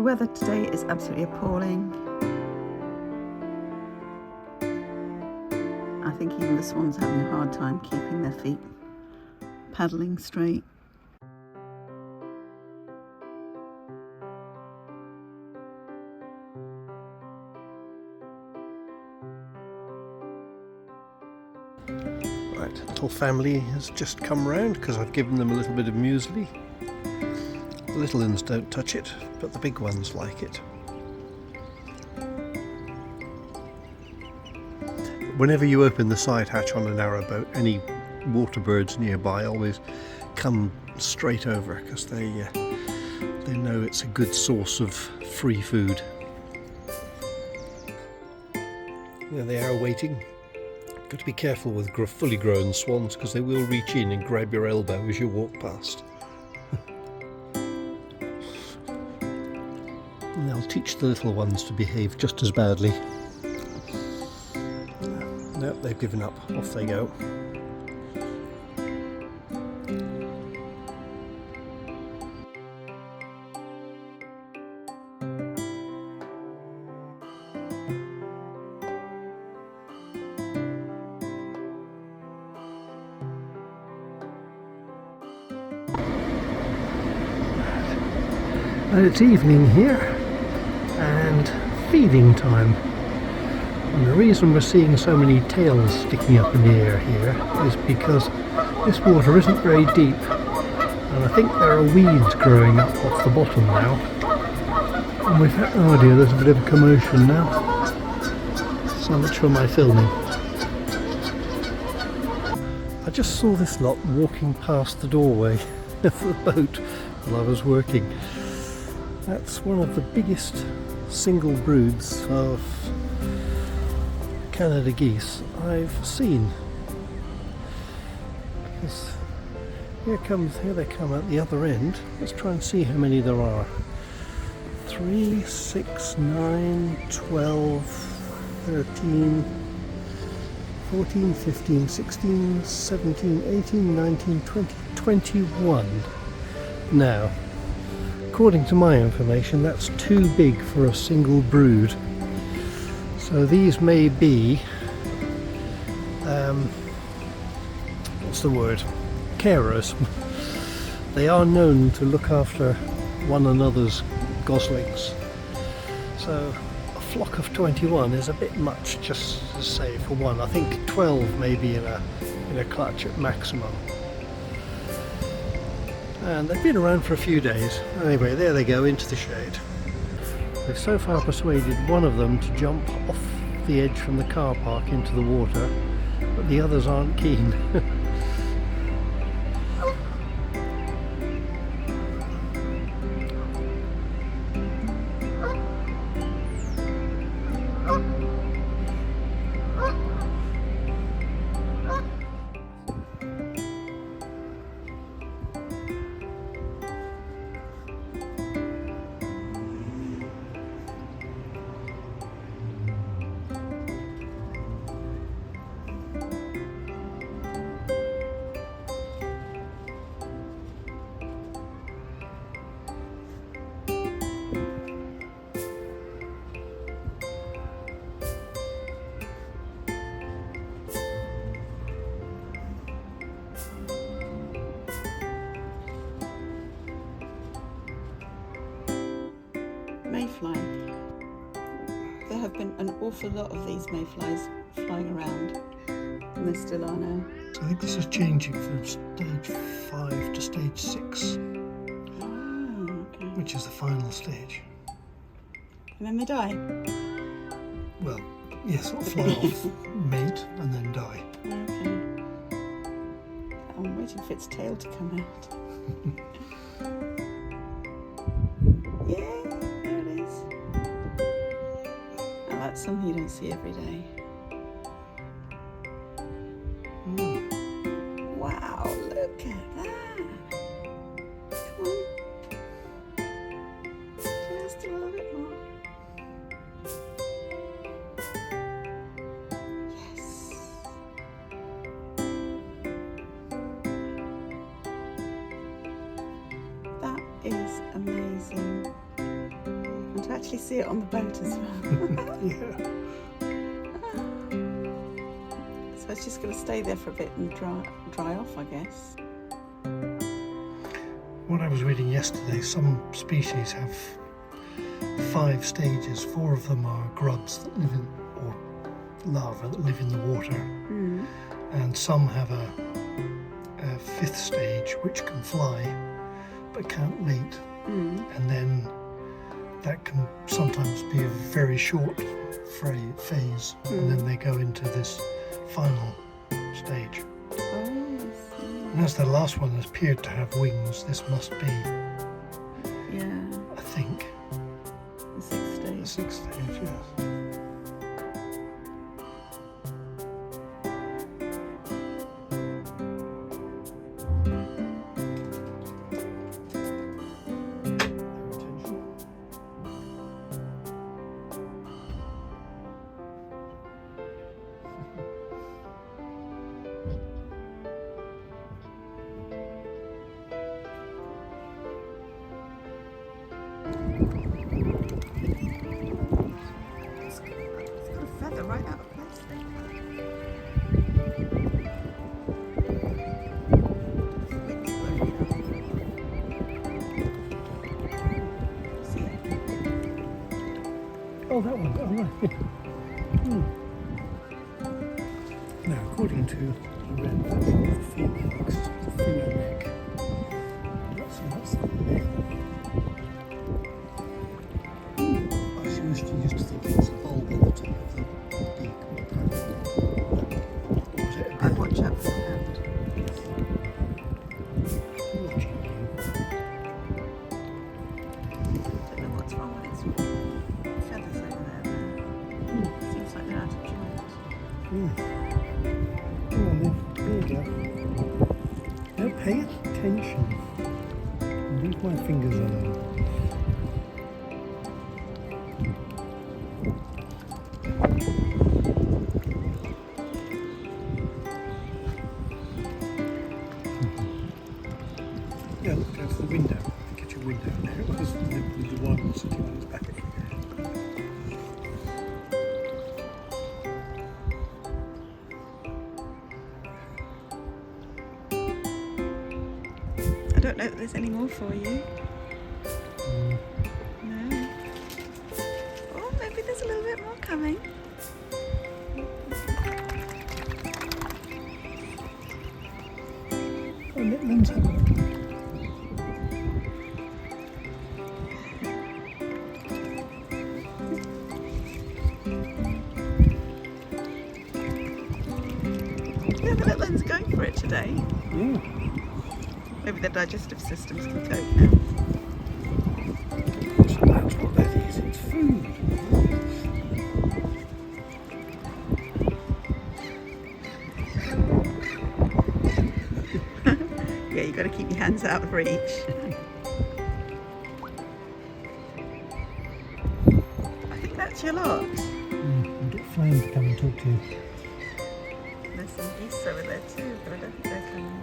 The weather today is absolutely appalling. I think even the swans are having a hard time keeping their feet paddling straight. Right, little family has just come round because I've given them a little bit of muesli. The little ones don't touch it, but the big ones like it. Whenever you open the side hatch on a narrowboat, any water birds nearby always come straight over because they know it's a good source of free food. There they are waiting. Got to be careful with fully grown swans because they will reach in and grab your elbow as you walk past. And they'll teach the little ones to behave just as badly. Nope, they've given up. Off they go. And it's evening here and feeding time. And the reason we're seeing so many tails sticking up in the air here is because this water isn't very deep, and I think there are weeds growing up off the bottom now. And we've had, oh dear, there's a bit of a commotion now. So much for my filming. I just saw this lot walking past the doorway of the boat while I was working. That's one of the biggest single broods of Canada geese I've seen. Because here they come at the other end. Let's try and see how many there are. 3, 6, 9, 12, 13, 14, 15, 16, 17, 18, 19, 20, 21. Now, according to my information, that's too big for a single brood. So these may be, what's the word? Carers. They are known to look after one another's goslings. So a flock of 21 is a bit much, just to say, for one. I think 12 may be in a clutch at maximum. And they've been around for a few days. Anyway, there they go into the shade. They've so far persuaded one of them to jump off the edge from the car park into the water, but the others aren't keen. Mayfly. There have been an awful lot of these mayflies flying around, and there still are now. So I think this is changing from stage 5 to stage 6, Okay. which is the final stage. And then they die? Well, yes, sort of fly off, mate, and then die. Okay. I'm waiting for its tail to come out. Yay, there it is. Now that's something you don't see every day. Wow, look at that. Come on. Just a little bit more. Yes. That is amazing. can actually see it on the boat as well. Yeah. So it's just going to stay there for a bit and dry off, I guess. What I was reading yesterday, some species have 5 stages. 4 of them are grubs that live in, or larvae that live in the water, and some have a 5th stage which can fly but can't mate, and then that can sometimes be a very short phase, and then they go into this final stage. And as the last one appeared to have wings, this must be, I think, the 6th stage. The 6th stage, yes. It's got a feather right out of place there. See it? Oh, that one. Oh, right. Now, according to the red, that's the female, because it's the female neck. That's the neck. I used to think it was a bulb on the top of the beak. Or was it a I'd watch out for the hand. watching you? Don't know what's wrong with its feathers over there. Seems like they're out of joint. Come on then, there you go. Now pay attention. Leave my fingers alone. Yeah, look out the window. Get your window. There it was with the one sitting on his back. I don't know if there's any more for you. No. Oh, maybe there's a little bit more coming. Oh, Letland's having Yeah, the little one's going for it today. Maybe their digestive systems can cope now. So that's what that is, it's food. Yeah, you've got to keep your hands out of reach. I think that's your lot. We'll get Flann to come and talk to you. There's some geese over there too, but I don't think they're coming.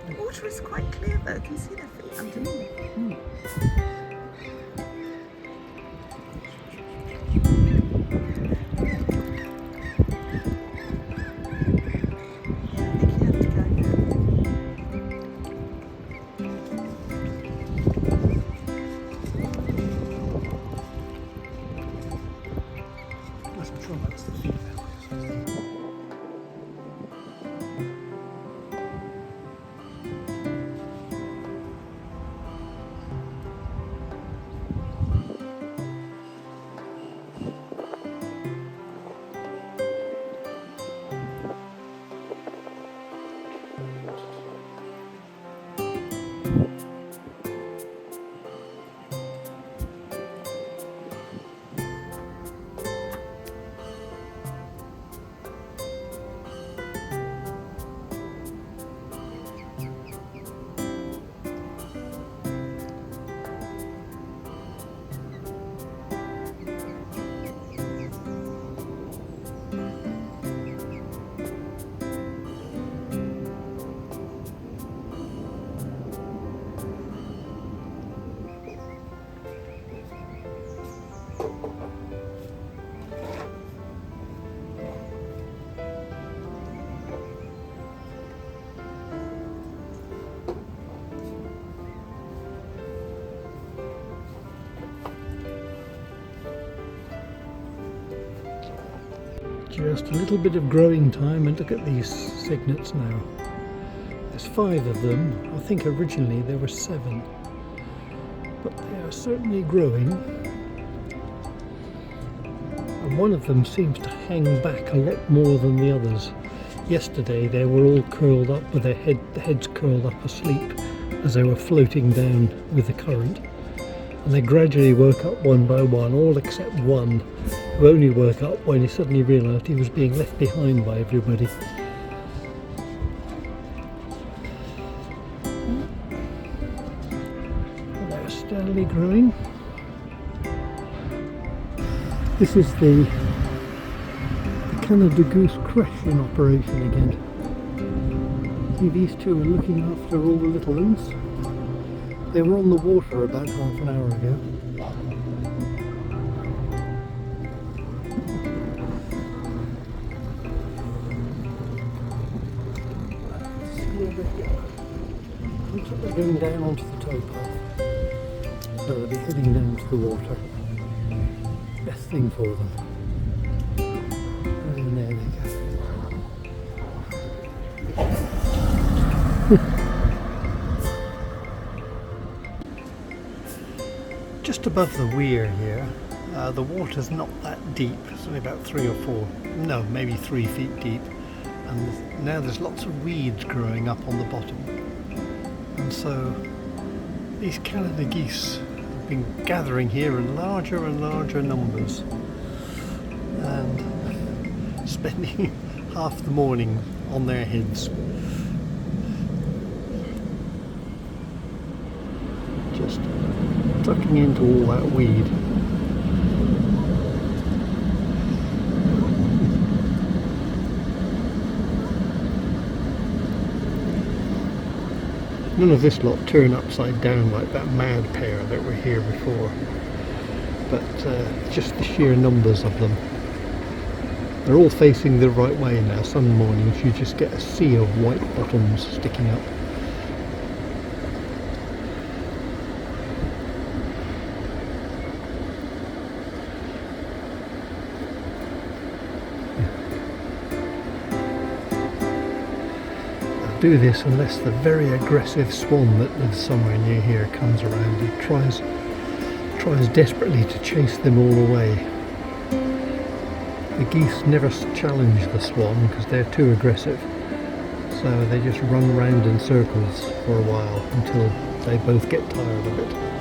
The water is quite clear though. Can you see their feet underneath? I'm sure that's the female. Just a little bit of growing time, and look at these cygnets now. There's 5 of them. I think originally there were 7, but they are certainly growing. And one of them seems to hang back a lot more than the others. Yesterday they were all curled up with their heads curled up asleep as they were floating down with the current. And they gradually woke up one by one, all except one, who only woke up when he suddenly realised he was being left behind by everybody. They're steadily growing. This is the Canada Goose creche in operation again. See, these two are looking after all the little ones. They were on the water about half an hour ago. Looks like they're going down onto the towpath. So they'll be heading down to the water. Best thing for them. And there they go. Just above the weir here, the water's not that deep. It's only about 3 or 4, no, maybe 3 feet deep. And now there's lots of weeds growing up on the bottom. And so these Canada geese have been gathering here in larger and larger numbers and spending half the morning on their heads. Just tucking into all that weed. None of this lot turn upside down like that mad pair that were here before, but just the sheer numbers of them. They're all facing the right way now. Some mornings you just get a sea of white bottoms sticking up. Do this unless the very aggressive swan that lives somewhere near here comes around and tries desperately to chase them all away. The geese never challenge the swan because they're too aggressive, so they just run around in circles for a while until they both get tired of it.